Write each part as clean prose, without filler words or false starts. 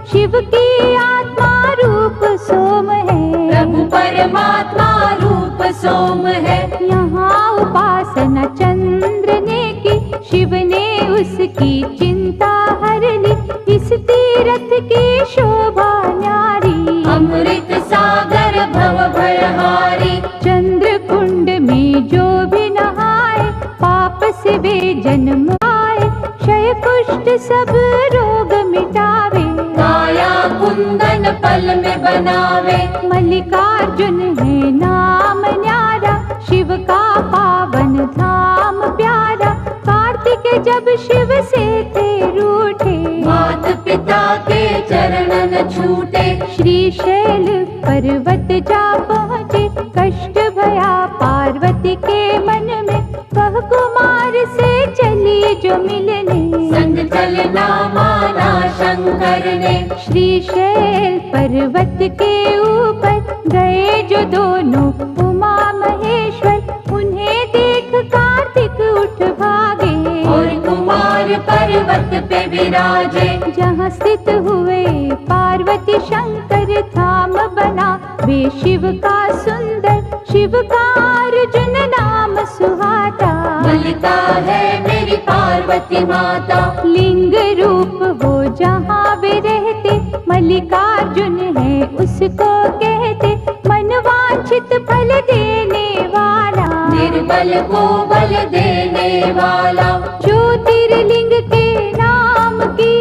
शिव की आत्मा रूप सोम है, प्रभु परमात्मा रूप सोम है। यहाँ उपासना चंद्र ने की, शिव ने उसकी चिंता हर ली। इस तीरथ की शोभा न्यारी, अमृत सागर भव भयहारी। चंद्र कुंड में जो भी नहाए, पाप से वे जन्म आए। क्षय कुष्ठ सब रोग मिटावे, काया कुंदन पल में बनावे। मल्लिकार्जुन है नाम न्यारा, शिव का पावन धाम प्यारा। कार्तिक जब शिव से थे रूठे, मात पिता के चरणन छूटे। श्रीशैल पर्वत जा पहुँचे, कष्ट भया पार्वती के मन में। वह कुमार से चली जो मिलने, संग चलना माना शंकर ने। श्रीशैल पर्वत के ऊपर गए जो दोनों उमा महेश्वर। उन्हें देख कार्तिक उठ भागे, और कुमार पर्वत पे विराजे। जहाँ स्थित हुए पार्वती शंकर धाम बना। वे शिव का सुंदर, शिव का अर्जुन नाम सुहाता। मल्लिका है मेरी पार्वती माता, लिंग रूप वो जहाँ वे रहते। मल्लिकार्जुन है उसको कहते, मनवांछित फल देने वाला। निर्बल को बल देने वाला। ज्योतिर्लिंग के नाम की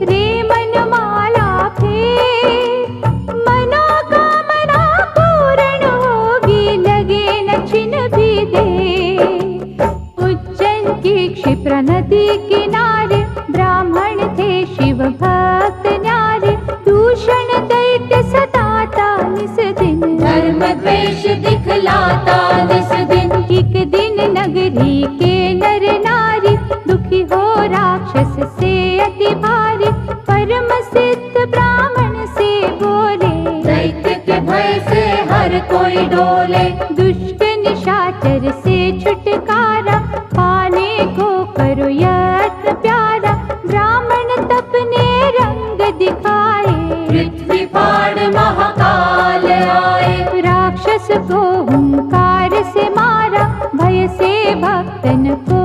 रे मनमाला फेर, मनोकामना पूर्ण होगी, लगे न छिन भी दे। उज्जैन की क्षिप्रा नदी किनारे ब्राह्मण थे शिव भक्त न्यारे। दूषण दैत्य सताता निस दिन, धर्म द्वेष दिखलाता निस दिन। एक दिन नगरी के नर नारी, दुखी हो राक्षस से अति भारी। परम सिद्ध ब्राह्मण से बोले, दैत्य के भय से हर कोई डोले। दुष्ट निशाचर से छुटकारा, पाने को करो यत्न प्यारा। ब्राह्मण तपने रंग दिखाए, पृथ्वी फाड़ महाकाल आए। राक्षस को हुंकार से मारा, भय से भक्तन को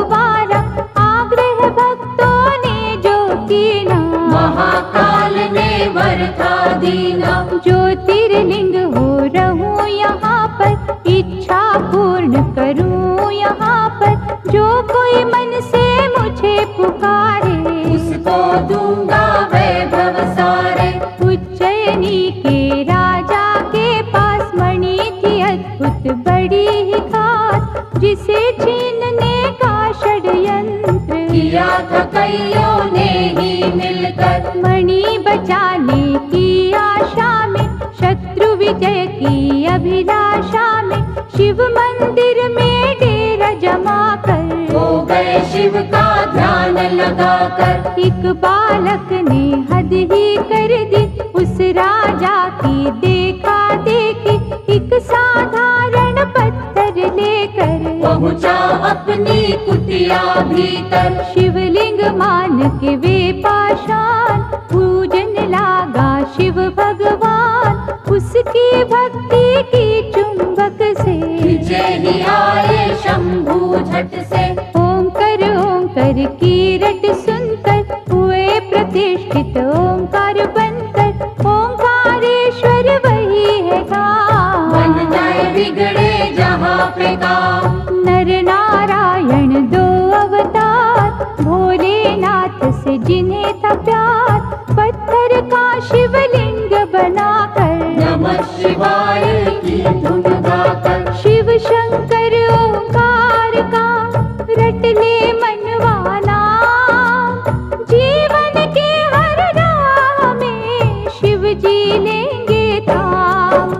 वारा। आग्रह भक्तों ने जो कीना, महाकाल ने वर था दीना। ज्योतिर्लिंग हो रहूं यहाँ पर, इच्छा पूर्ण करूं यहाँ पर। जो कोई मन से मुझे पुकारे, उसको दूंगा वैभव सारे। उज्जैनी के राजा के पास मणि थी अद्भुत बड़ी ही खास, जिसे छीनने का षड्यंत्र किया था कईयों ने ही मिलकर। मणि बचाने की आशा में, शत्रु विजय की अभिलाषा में। शिव मंदिर में डेरा जमा कर, हो गए शिव का ध्यान लगाकर। एक बालक ने हद ही कर दी, उस राजा की देखा देखी। एक साधारण पत्थर लेकर पहुँचा अपनी कुटिया भीतर। शिवलिंग मान के वे पाषाण, पूजन लागा शिव भगवान। उसकी भक्ति की चुंबक से विजय ही आए शंभू झट से। ओंकार ओंकार की रट सुनकर, हुए प्रतिष्ठित ओंकार बनकर। ओंकारेश्वर वही है गाँव, बन जाए बिगड़े जहाँ पे काम। नर नारायण दो अवतार, भोलेनाथ से जिन्हें था प्यार। पत्थर का शिवलिंग बनाकर, नमः शिवाय की धुन गाकर। शिव शंकर ओंकार का रट ले मनवाना। जीवन के हर राह में शिव जी लेंगे धाम।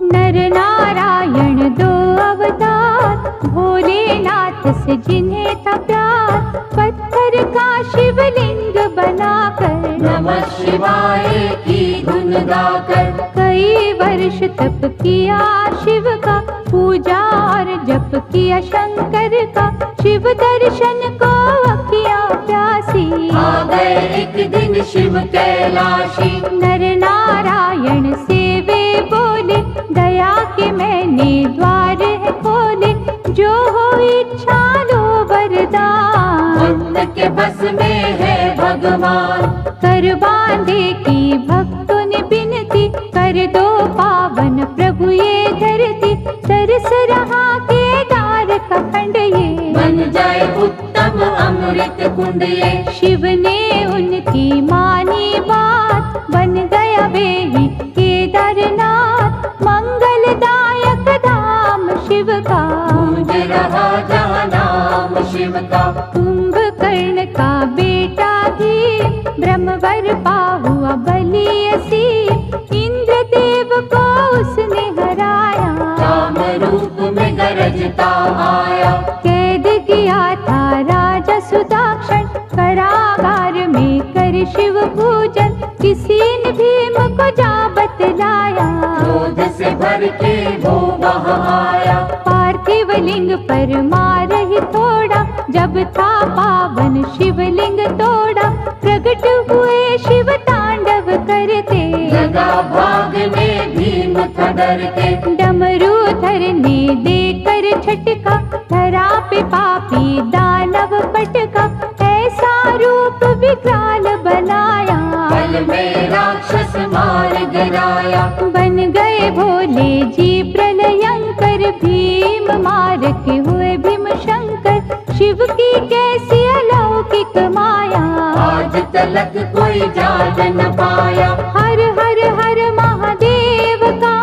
नर नारायण दो अवतार, भोलेनाथ से जिन्हें था प्यार। पत्थर का शिवलिंग बनाकर, नमः शिवाय की धुन गाकर। कई वर्ष तप किया शिव का, पूजा और जप किया शंकर का, शिव दर्शन को अखियाँ प्यासी। आ गए एक दिन शिव कैलाशी। नर नारायण से वे बोले, दया के मैंने द्वार है खोले, जो हो इच्छा लो वरदान। भक्त के बस में है भगवान। कर बांधे की भक्तों ने बिनती, कर दो पावन प्रभु ये धरती, तरस रहा केदार का खंड ये, बन जाए उत्तम अमृत कुंड ये। शिव ने उनकी मानी बात, बन गया वे ही केदारनाथ, मंगलदायक धाम शिव का। गूंज रहा जहाँ नाम शिव का। कुंभकर्ण का बेटा भी, ब्रह्मवर पा हुआ बलि असीम, इंद्रदेव को उसने हराया, काम रूप में गरजता आया। कैद किया था राजा सुदाक्षण, कारागार में कर शिव पूजन, किसी ने भीम को जा बतलाया, क्रोध से भर के वो वहाँ आया। पार्थिव लिंग पर मार ही थोड़ा, जब था पावन शिवलिंग तोड़ा, प्रकट हुए शिव तांडव करते, लगा भाग में भीम था डर के। डमरूधर ने देकर झटका, धरा पे पापी दानव पटका, ऐसा रूप विकराल बनाया, बल में राक्षस मार गिराया। बन गए भोले जी प्रलयंकर, भीम मार के हुए भीम शंकर, शिव की कैसी अलौकिक माया, आज तलक कोई जान न पाया। हर हर हर महादेव का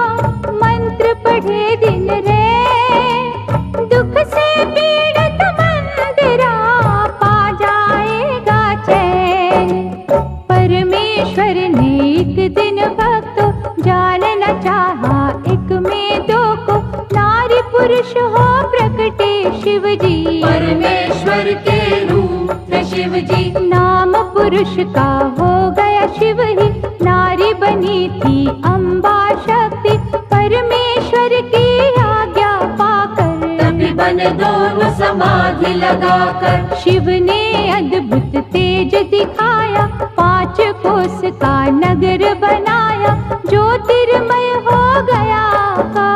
मंत्र पढ़े दिन रे, दुख से पीड़ित मंदिरा पा जाएगा चैन। परमेश्वर ने एक दिन भक्तों जानना चाहा, एक में दो को, नारी पुरुष हो प्रकटे शिव जी, परमेश्वर के रूप थे शिव जी। नाम पुरुष का हो गया शिव ही, नारी बनी थी अम्बा शक्ति, परमेश्वर की आज्ञा पाकर, तभी बने दोनों समाधि लगाकर। शिव ने अद्भुत तेज दिखाया, 5 कोस का नगर बनाया, ज्योतिर्मय हो गया का,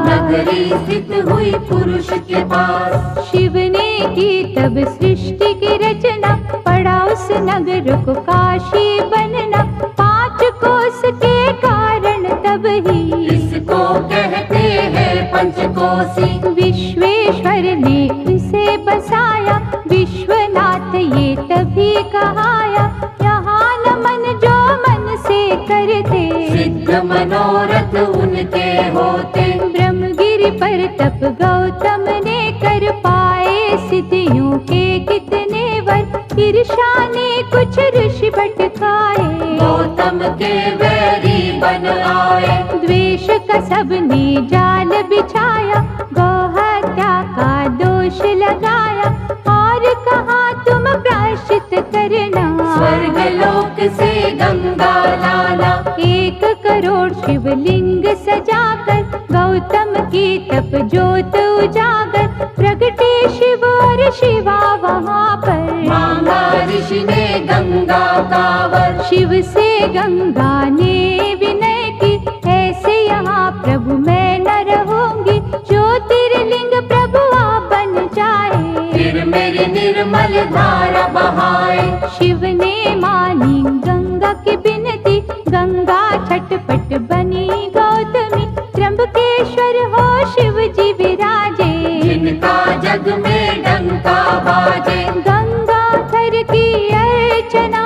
नगरी स्थित हुई पुरुष के पास। शिव ने की तब सृष्टि की रचना, पड़ा उस नगर को काशी बनना, 5 कोस के कारण तब ही इसको कहते हैं पंचकोसी। विश्वेश्वर ने इसे बसाया, विश्वनाथ ये तभी कहाया, यहाँ नमन जो मन से करते, सिद्ध मनोरथ उनके होते। ब्रह्मगिरि पर तप गौतम ने कर पाए, सिद्धियों के कितने वर, ईर्षा ने कुछ ऋषि भटकाए, गौतम के वैरी बन आए। द्वेष का सबने जाल बिछाया, गौ हत्या का दोष लगाया, और कहा तुम प्रायश्चित करना, स्वर्ग लोक से गंगा लाना। 1 करोड़ शिवलिंग सजाकर, गौतम की तप ज्योत उजागर, प्रगटे शिव और शिवा वहाँ पर, मांगा ऋषि ने गंगा का वर। शिव से गंगा ने विनय की, ऐसे यहाँ प्रभु मैं न रहूंगी, ज्योतिर्लिंग प्रभु आप बन जाए, फिर मेरी निर्मल धारा बहाए। शिव ने मानी गंगा की बिनती, गंगा छटपट बनी गौतमी, त्र्यंबकेश्वर हो शिव जी विराजे, जिनका जग में डंका बाजे। गंगा थर की अर्चना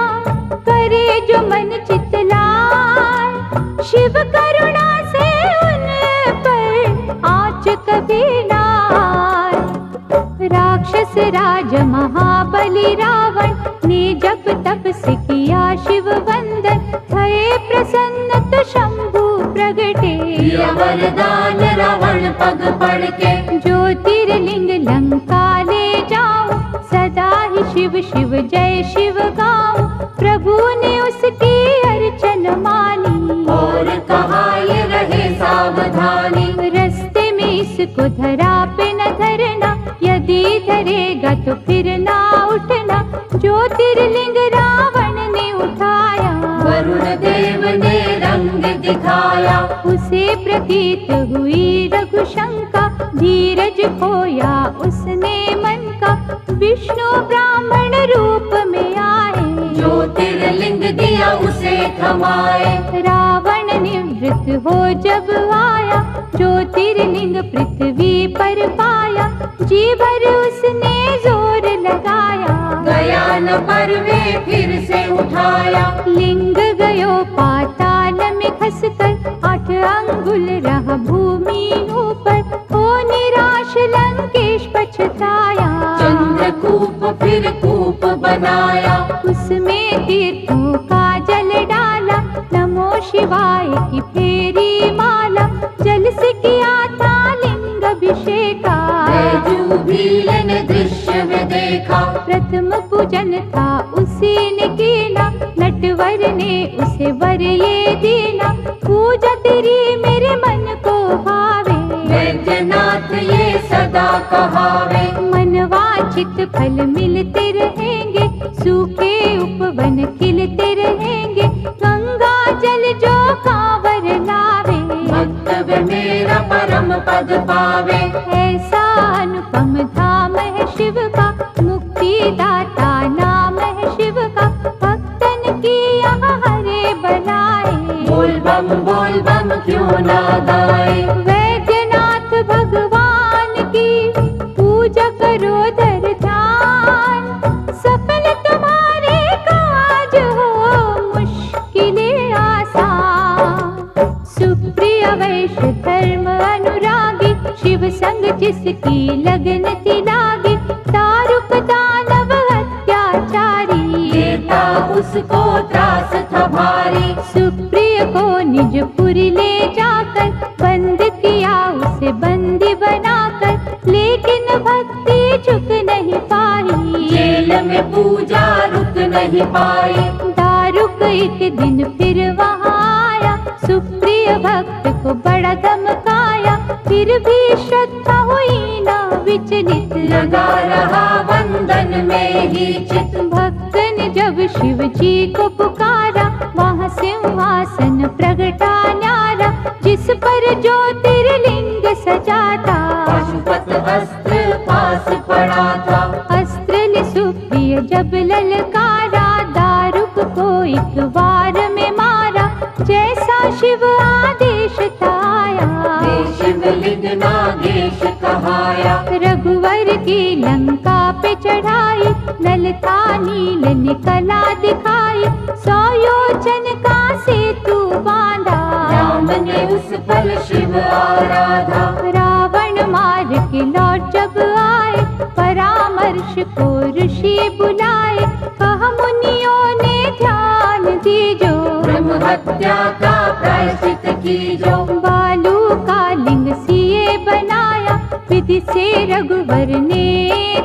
करे जो मन चितलाए, शिव करुणा से उन पर आँच कभी ना आए। राक्षस राज महाबली रावण ने जब तप से किया शिव वंदन, भये प्रसन्न तो शंभु प्रगटे, दिया वरदान रावण पग पड़ के, ज्योतिर्लिंग लंका ले जाऊं, सदा ही शिव शिव जय शिव गाऊं, प्रभु ने उसकी मानी। और कहाँ ये रहे सावधानी, रस्ते में इसको धरा पे न धरना, यदि धरेगा तो फिर ना उठना। ज्योतिर्लिंग रावण ने उठाया, वरुण देव ने रंग दिखाया। उसे प्रतीत हुई रघुशंका, धीरज खोया उसने मन का। विष्णु ब्राह्मण रूप में आए, ज्योतिर्लिंग दिया उसे थमाए। रावण निवृत्त हो जब आया, ज्योतिर्लिंग पृथ्वी पर पाया। जी भर उसने जोर लगाया, गया न पर वे फिर से उठाया। लिंग गयो पाताल में खसकर, 8 अंगुल रहा भूमि ऊपर। हो निराश लंकेश पछताया, चंद्रकूप फिर कूप बनाया। उसमें तीर्थों का जल डाला, नमो शिवाय की फेरी माला। जल से किया था लिंग अभिषेका, बैजूभील ने दृश्य में देखा। प्रथम पूजन था उसी ने कीना, नटवर ने उसे वर ये दीना। पूजा तेरी मेरे मन को भावे, वैद्यनाथ ये सदा कहावे। मनवांछित फल मिलते रहेंगे, सूखे उपवन खिलते रहेंगे। गंगा जल जो कांवर लावे, भक्त वे मेरा परम पद पावे। ऐसा अनुपम धाम है शिव का, मुक्तिदाता नाम है शिव का। भक्तन की यहाँ हरे बनाए, बोल बम क्यों ना गाए। वैद्यनाथ भगवान की पूजा करो धर ध्यान। सफल तुम्हारे काज हो, मुश्किलें आसान। सुप्रिय वैश्य धर्म अनुरागी, शिव संग जिसकी लगन थी लागी। दारुक दानव अत्याचारी, देता उसको त्रास था भारी। सुप्रिय को निज पुरी ले जाकर, बंद किया उसे बंदी बनाकर। लेकिन भक्ति झुक नहीं पाई, जेल में पूजा रुक नहीं पाई। दारुक एक दिन फिर वहाँ आया, सुप्रिय भक्त को बड़ा धमकाया। फिर भी श्रद्धा हुई ना विचलित, लगा रहा वंदन में ही चित। भक्त ने जब शिव जी को पुकारा, वहाँ सिंहासन प्रगटा न्यारा। जिस पर ज्योतिर्लिंग सजा था, पशुपत अस्त्र पास पड़ा था। अस्त्र ले सुप्रिय जब ललकारा, दारुक को एक वार में मारा। जैसा शिव आदेश था आया, शिवलिंग नागेश कहाया। रघुवर की लंका पे चढ़ाई, नल था नील निकला दिखाई। 100 योजन का सेतु बांधा, राम ने उस पर शिव आराधा। रावण मार के लौट जब आए, परामर्श को ऋषि बुलाए। कहा मुनियों ने ध्यान दीजो, ब्रह्म हत्या का प्रायश्चित कीजो। बालू का लिंग सिए बनाया, विधि से रघुवर ने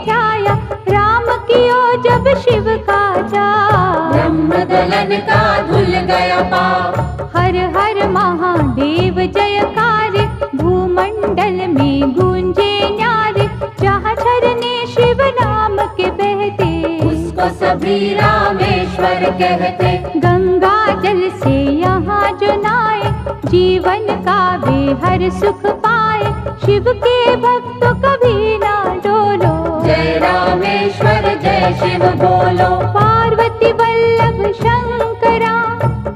ध्याया। राम कियो जब शिव का जा, ब्रह्म दलन का धुल गया पाप। हर हर महादेव जयकार, भूमंडल में गूंजे न्यारे। जहाँ झरने शिव नाम के बहते, उसको सभी रामेश्वर कहते। गंगा जल से यहाँ जो नाए, जीवन का वे हर सुख पाए। शिव के भक्त कभी ना डोलो, जय रामेश्वर जय शिव बोलो। पार्वती वल्लभ शंकरा,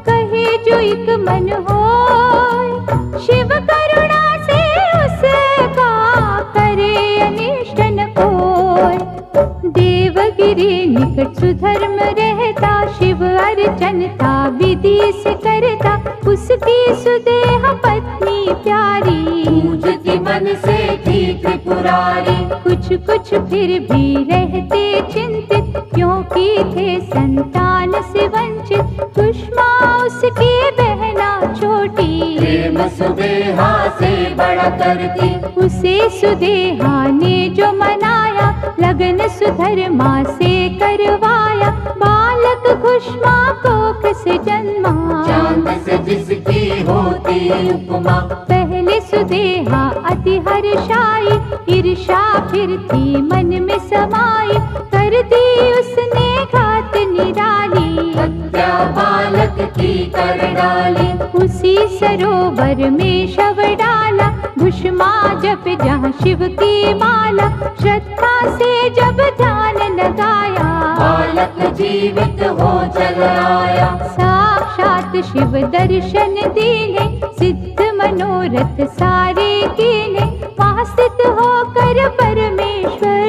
कहे जो एक मन होय। शिव करुणा से उसका करे अनिष्ट न कोय। देवगिरी निकट सुधर्म रहता, शिव अर्चन था विधि से करता। उसकी सुदेह पत्नी प्यारी, पूजती मन से थी त्रिपुरारी। कुछ कुछ फिर भी रहते चिंतित, क्योंकि थे संतान से वंचित। सुषमा उसकी बहना छोटी, प्रेम सुदेहा से बड़ा करती। उसे सुदेहा ने जो मनाया, लगन सुधर्मा से करवाया। बालक खुशमा कोख से जन्मा, चांद से जिसकी होती उपमा। पहले सुदेहा अति हर्षाई, ईर्षा फिर थी मन में समाई, कर दी उसने घात निराली। हत्या बालक की कर डाली, उसी सरोवर में शव डाला, घुष्मा जप जहाँ शिव की माला, श्रद्धा से जब ध्यान लगाया, बालक जीवित हो चल आया। साक्षात शिव दर्शन दीने, सिद्ध मनोरथ सारे कीने, वहाँ स्थित होकर परमेश्वर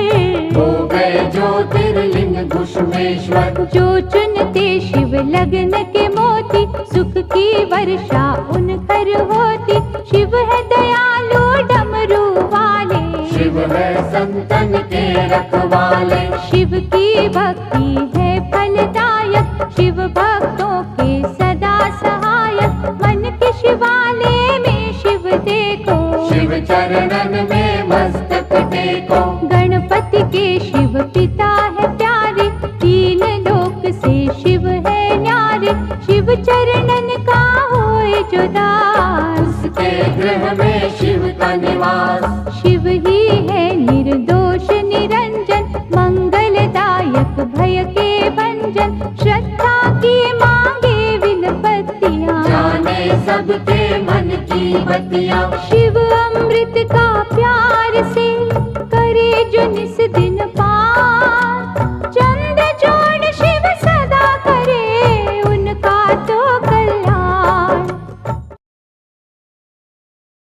हो गए ज्योतिर्लिंग घुष्मेश्वर। जो चुनते शिव लगन के मोती, सुख की वर्षा उन पर होती। शिव है दयालु डमरू वाले, शिव है संतन के रखवाले। शिव की भक्ति है फलदायक, शिव भक्तों के सदा सहायक। मन के शिवालय में शिव देखो, शिव चरणन में मस्तक टेको। गणपति के शिव पिता है प्यारे, तीन लोक से शिव है न्यारे। शिव चरणन का होए जो दास, उसके गृह में शिव का निवास। शिव ही है निर्दोष निरंजन, मंगलदायक भय के भंजन। श्रद्धा की मांगे विनपतियाँ, जाने सबके मन की बतिया। शिव अमृत का प्यार से करे जो निस दिन